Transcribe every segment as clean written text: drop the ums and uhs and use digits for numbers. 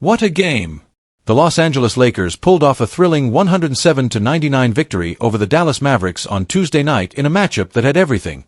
What a game! The Los Angeles Lakers pulled off a thrilling 107-99 victory over the Dallas Mavericks on Tuesday night in a matchup that had everything: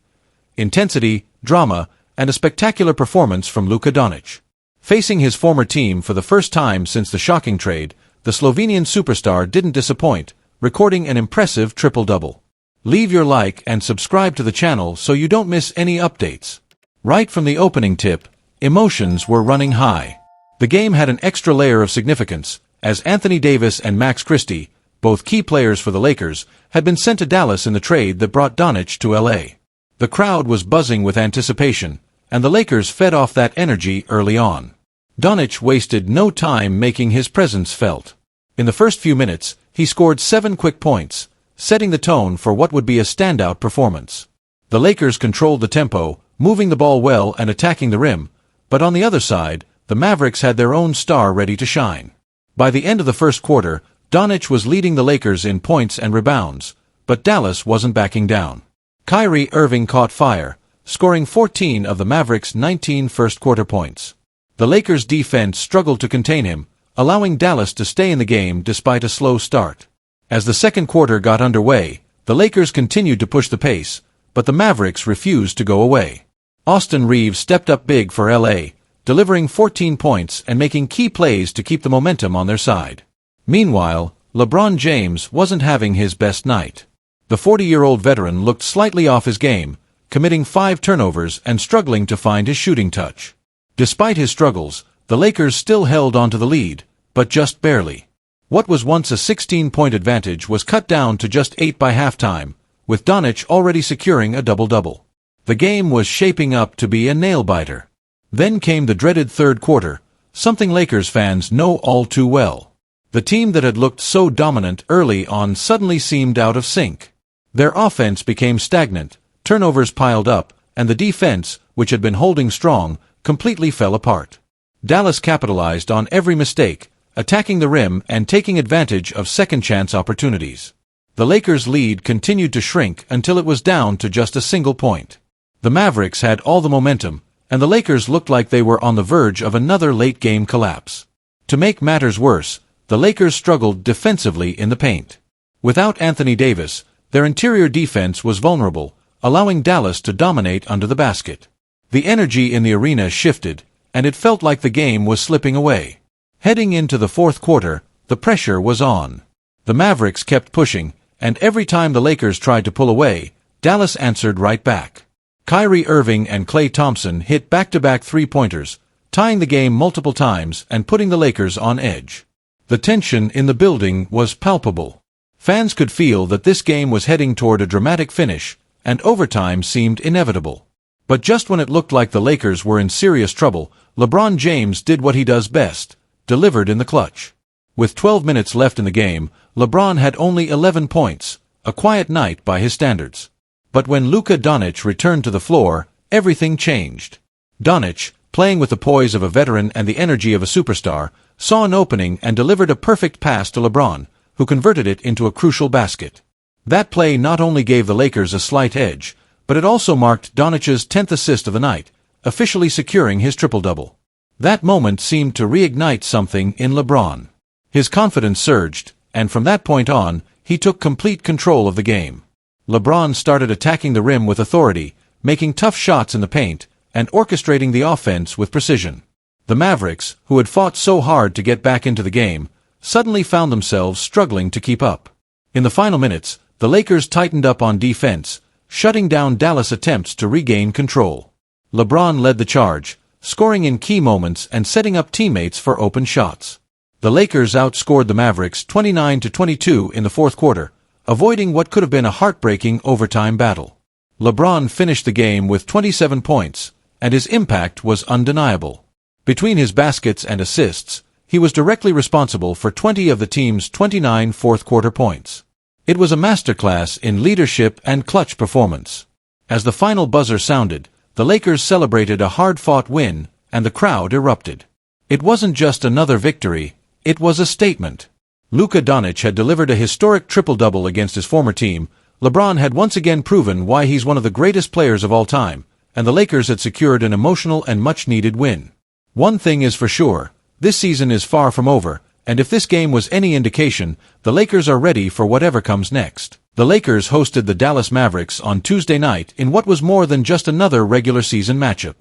intensity, drama, and a spectacular performance from Luka Doncic. Facing his former team for the first time since the shocking trade, the Slovenian superstar didn't disappoint, recording an impressive triple-double. Leave your like and subscribe to the channel so you don't miss any updates. Right from the opening tip, emotions were running high. The game had an extra layer of significance, as Anthony Davis and Max Christie, both key players for the Lakers, had been sent to Dallas in the trade that brought Doncic to LA. The crowd was buzzing with anticipation, and the Lakers fed off that energy early on. Doncic wasted no time making his presence felt. In the first few minutes, he scored 7 quick points, setting the tone for what would be a standout performance. The Lakers controlled the tempo, moving the ball well and attacking the rim, but on the other side, the Mavericks had their own star ready to shine. By the end of the first quarter, Doncic was leading the Lakers in points and rebounds, but Dallas wasn't backing down. Kyrie Irving caught fire, scoring 14 of the Mavericks' 19 first-quarter points. The Lakers' defense struggled to contain him, allowing Dallas to stay in the game despite a slow start. As the second quarter got underway, the Lakers continued to push the pace, but the Mavericks refused to go away. Austin Reeves stepped up big for LA, delivering 14 points and making key plays to keep the momentum on their side. Meanwhile, LeBron James wasn't having his best night. The 40-year-old veteran looked slightly off his game, committing 5 turnovers and struggling to find his shooting touch. Despite his struggles, the Lakers still held onto the lead, but just barely. What was once a 16-point advantage was cut down to just 8 by halftime, with Doncic already securing a double-double. The game was shaping up to be a nail-biter. Then came the dreaded third quarter, something Lakers fans know all too well. The team that had looked so dominant early on suddenly seemed out of sync. Their offense became stagnant, turnovers piled up, and the defense, which had been holding strong, completely fell apart. Dallas capitalized on every mistake, attacking the rim and taking advantage of second-chance opportunities. The Lakers' lead continued to shrink until it was down to just a single point. The Mavericks had all the momentum, and the Lakers looked like they were on the verge of another late-game collapse. To make matters worse, the Lakers struggled defensively in the paint. Without Anthony Davis, their interior defense was vulnerable, allowing Dallas to dominate under the basket. The energy in the arena shifted, and it felt like the game was slipping away. Heading into the fourth quarter, the pressure was on. The Mavericks kept pushing, and every time the Lakers tried to pull away, Dallas answered right back. Kyrie Irving and Klay Thompson hit back-to-back three-pointers, tying the game multiple times and putting the Lakers on edge. The tension in the building was palpable. Fans could feel that this game was heading toward a dramatic finish, and overtime seemed inevitable. But just when it looked like the Lakers were in serious trouble, LeBron James did what he does best, delivered in the clutch. With 12 minutes left in the game, LeBron had only 11 points, a quiet night by his standards. But when Luka Doncic returned to the floor, everything changed. Doncic, playing with the poise of a veteran and the energy of a superstar, saw an opening and delivered a perfect pass to LeBron, who converted it into a crucial basket. That play not only gave the Lakers a slight edge, but it also marked Doncic's 10th assist of the night, officially securing his triple-double. That moment seemed to reignite something in LeBron. His confidence surged, and from that point on, he took complete control of the game. LeBron started attacking the rim with authority, making tough shots in the paint, and orchestrating the offense with precision. The Mavericks, who had fought so hard to get back into the game, suddenly found themselves struggling to keep up. In the final minutes, the Lakers tightened up on defense, shutting down Dallas' attempts to regain control. LeBron led the charge, scoring in key moments and setting up teammates for open shots. The Lakers outscored the Mavericks 29-22 in the fourth quarter, avoiding what could have been a heartbreaking overtime battle. LeBron finished the game with 27 points, and his impact was undeniable. Between his baskets and assists, he was directly responsible for 20 of the team's 29 fourth-quarter points. It was a masterclass in leadership and clutch performance. As the final buzzer sounded, the Lakers celebrated a hard-fought win, and the crowd erupted. It wasn't just another victory, it was a statement. Luka Doncic had delivered a historic triple-double against his former team, LeBron had once again proven why he's one of the greatest players of all time, and the Lakers had secured an emotional and much-needed win. One thing is for sure, This season is far from over, and if this game was any indication, the Lakers are ready for whatever comes next. The Lakers hosted the Dallas Mavericks on Tuesday night in what was more than just another regular season matchup.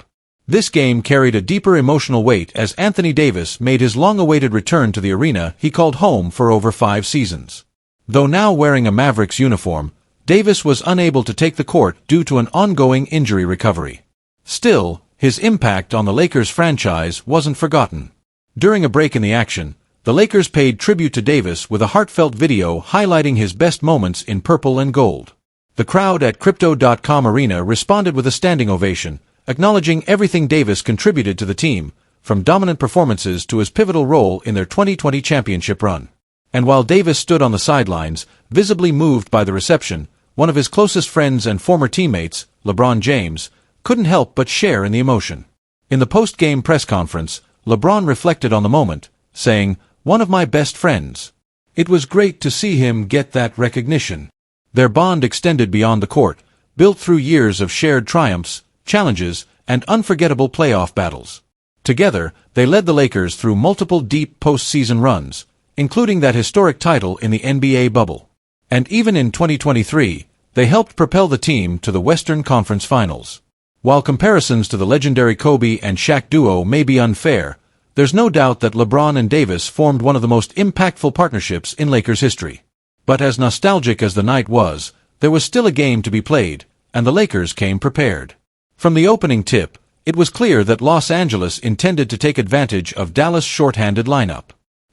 This game carried a deeper emotional weight as Anthony Davis made his long-awaited return to the arena he called home for over 5 seasons. Though now wearing a Mavericks uniform, Davis was unable to take the court due to an ongoing injury recovery. Still, his impact on the Lakers franchise wasn't forgotten. During a break in the action, the Lakers paid tribute to Davis with a heartfelt video highlighting his best moments in purple and gold. The crowd at Crypto.com Arena responded with a standing ovation, acknowledging everything Davis contributed to the team, from dominant performances to his pivotal role in their 2020 championship run. And while Davis stood on the sidelines, visibly moved by the reception, one of his closest friends and former teammates, LeBron James, couldn't help but share in the emotion. In the post-game press conference, LeBron reflected on the moment, saying, "One of my best friends. It was great to see him get that recognition." Their bond extended beyond the court, built through years of shared triumphs, challenges, and unforgettable playoff battles. Together, they led the Lakers through multiple deep postseason runs, including that historic title in the NBA bubble. And even in 2023, they helped propel the team to the Western Conference Finals. While comparisons to the legendary Kobe and Shaq duo may be unfair, there's no doubt that LeBron and Davis formed one of the most impactful partnerships in Lakers history. But as nostalgic as the night was, there was still a game to be played, and the Lakers came prepared. From the opening tip, it was clear that Los Angeles intended to take advantage of Dallas' short-handed lineup.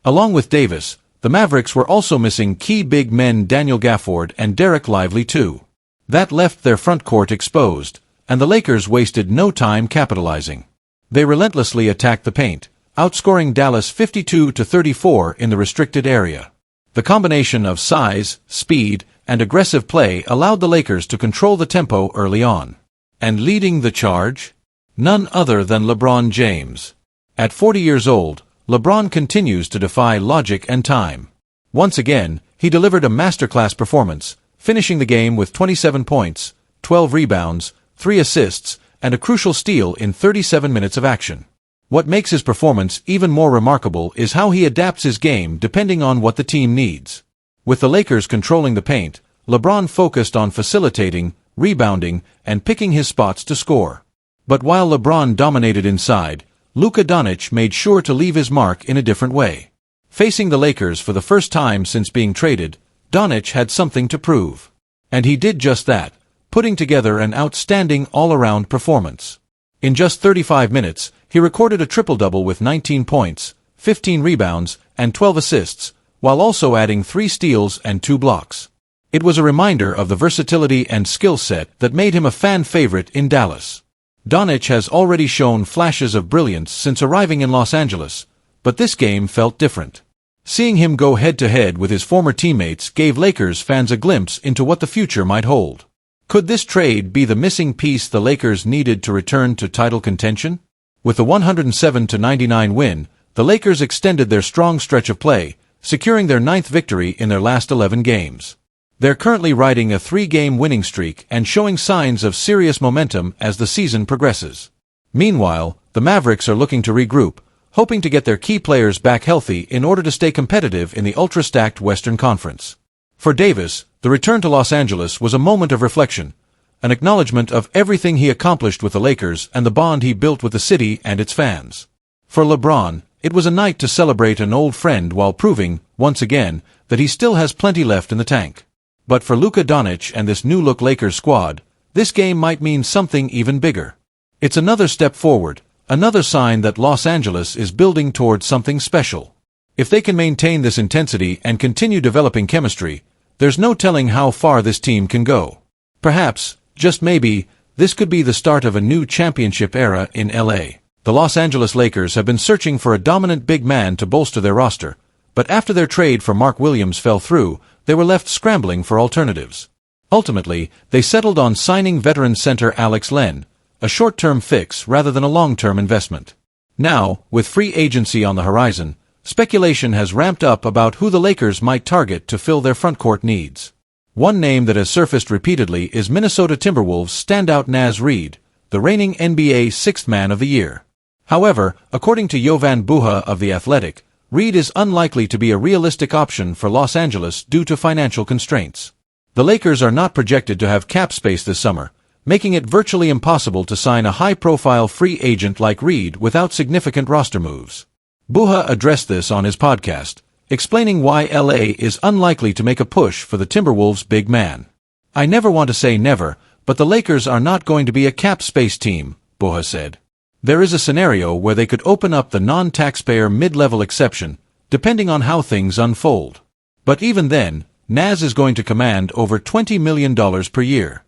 Along with Davis, the Mavericks were also missing key big men Daniel Gafford and Derek Lively too. That left their front court exposed, and the Lakers wasted no time capitalizing. They relentlessly attacked the paint, outscoring Dallas 52-34 in the restricted area. The combination of size, speed, and aggressive play allowed the Lakers to control the tempo early on. And leading the charge? None other than LeBron James. At 40 years old, LeBron continues to defy logic and time. Once again, he delivered a masterclass performance, finishing the game with 27 points, 12 rebounds, 3 assists, and a crucial steal in 37 minutes of action. What makes his performance even more remarkable is how he adapts his game depending on what the team needs. With the Lakers controlling the paint, LeBron focused on facilitating, rebounding, and picking his spots to score. But while LeBron dominated inside, Luka Doncic made sure to leave his mark in a different way. Facing the Lakers for the first time since being traded, Doncic had something to prove. And he did just that, putting together an outstanding all-around performance. In just 35 minutes, he recorded a triple-double with 19 points, 15 rebounds, and 12 assists, while also adding 3 steals and 2 blocks. It was a reminder of the versatility and skill set that made him a fan favorite in Dallas. Doncic has already shown flashes of brilliance since arriving in Los Angeles, but this game felt different. Seeing him go head-to-head with his former teammates gave Lakers fans a glimpse into what the future might hold. Could this trade be the missing piece the Lakers needed to return to title contention? With the 107-99 win, the Lakers extended their strong stretch of play, securing their 9th victory in their last 11 games. They're currently riding a 3-game winning streak and showing signs of serious momentum as the season progresses. Meanwhile, the Mavericks are looking to regroup, hoping to get their key players back healthy in order to stay competitive in the ultra-stacked Western Conference. For Davis, the return to Los Angeles was a moment of reflection, an acknowledgement of everything he accomplished with the Lakers and the bond he built with the city and its fans. For LeBron, it was a night to celebrate an old friend while proving, once again, that he still has plenty left in the tank. But for Luka Doncic and this new-look Lakers squad, this game might mean something even bigger. It's another step forward, another sign that Los Angeles is building towards something special. If they can maintain this intensity and continue developing chemistry, there's no telling how far this team can go. Perhaps, just maybe, this could be the start of a new championship era in LA. The Los Angeles Lakers have been searching for a dominant big man to bolster their roster, but after their trade for Mark Williams fell through, they were left scrambling for alternatives. Ultimately, they settled on signing veteran center Alex Len, a short-term fix rather than a long-term investment. Now, with free agency on the horizon, speculation has ramped up about who the Lakers might target to fill their frontcourt needs. One name that has surfaced repeatedly is Minnesota Timberwolves standout Reid, the reigning NBA Sixth Man of the Year. However, according to Jovan Buha of The Athletic, Reid is unlikely to be a realistic option for Los Angeles due to financial constraints. The Lakers are not projected to have cap space this summer, making it virtually impossible to sign a high-profile free agent like Reid without significant roster moves. Buha addressed this on his podcast, explaining why LA is unlikely to make a push for the Timberwolves' big man. "I never want to say never, but the Lakers are not going to be a cap space team," Buha said. "There is a scenario where they could open up the non-taxpayer mid-level exception, depending on how things unfold. But even then, Naz is going to command over $20 million per year.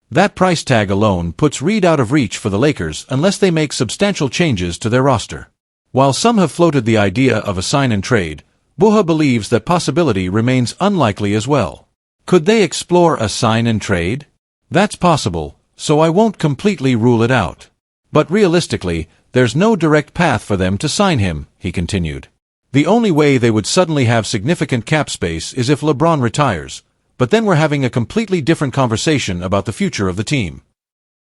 That price tag alone puts Reid out of reach for the Lakers unless they make substantial changes to their roster." While some have floated the idea of a sign-and-trade, Buha believes that possibility remains unlikely as well. Could they explore a sign-and-trade? That's possible, so I won't completely rule it out. But realistically, there's no direct path for them to sign him, he continued. The only way they would suddenly have significant cap space is if LeBron retires, but then we're having a completely different conversation about the future of the team.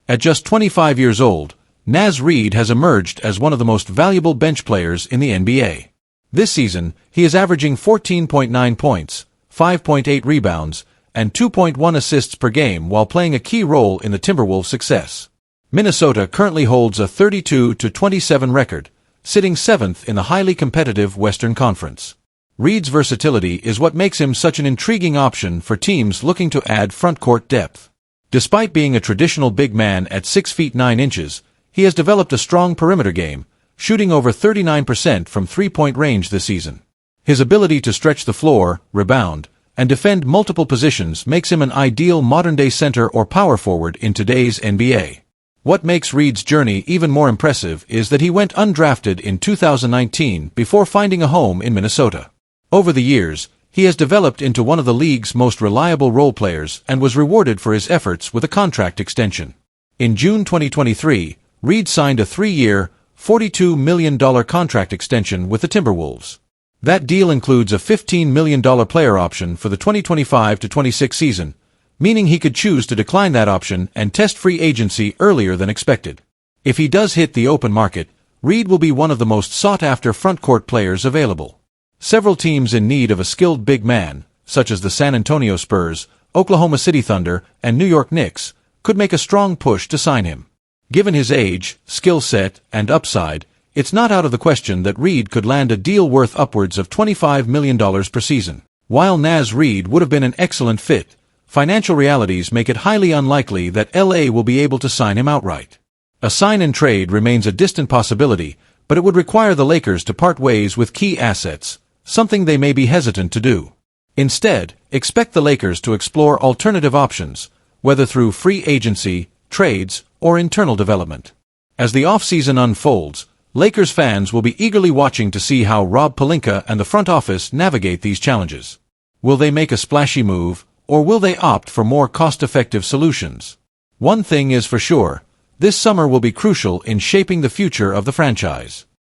At just 25 years old, Naz Reid has emerged as one of the most valuable bench players in the NBA. This season, he is averaging 14.9 points, 5.8 rebounds, and 2.1 assists per game while playing a key role in the Timberwolves' success. Minnesota currently holds a 32-27 record, sitting 7th in the highly competitive Western Conference. Reid's versatility is what makes him such an intriguing option for teams looking to add front-court depth. Despite being a traditional big man at 6 feet 9 inches, he has developed a strong perimeter game, shooting over 39% from three-point range this season. His ability to stretch the floor, rebound, and defend multiple positions makes him an ideal modern-day center or power forward in today's NBA. What makes Reid's journey even more impressive is that he went undrafted in 2019 before finding a home in Minnesota. Over the years, he has developed into one of the league's most reliable role players and was rewarded for his efforts with a contract extension. In June 2023, Reid signed a 3-year, $42 million contract extension with the Timberwolves. That deal includes a $15 million player option for the 2025-26 season, meaning he could choose to decline that option and test free agency earlier than expected. If he does hit the open market, Reid will be one of the most sought-after front-court players available. Several teams in need of a skilled big man, such as the San Antonio Spurs, Oklahoma City Thunder, and New York Knicks, could make a strong push to sign him. Given his age, skill set, and upside, it's not out of the question that Reid could land a deal worth upwards of $25 million per season. While Naz Reid would have been an excellent fit, financial realities make it highly unlikely that LA will be able to sign him outright. A sign-and-trade remains a distant possibility, but it would require the Lakers to part ways with key assets, something they may be hesitant to do. Instead, expect the Lakers to explore alternative options, whether through free agency, trades, or internal development. As the offseason unfolds, Lakers fans will be eagerly watching to see how Rob Pelinka and the front office navigate these challenges. Will they make a splashy move, or will they opt for more cost-effective solutions? One thing is for sure, this summer will be crucial in shaping the future of the franchise.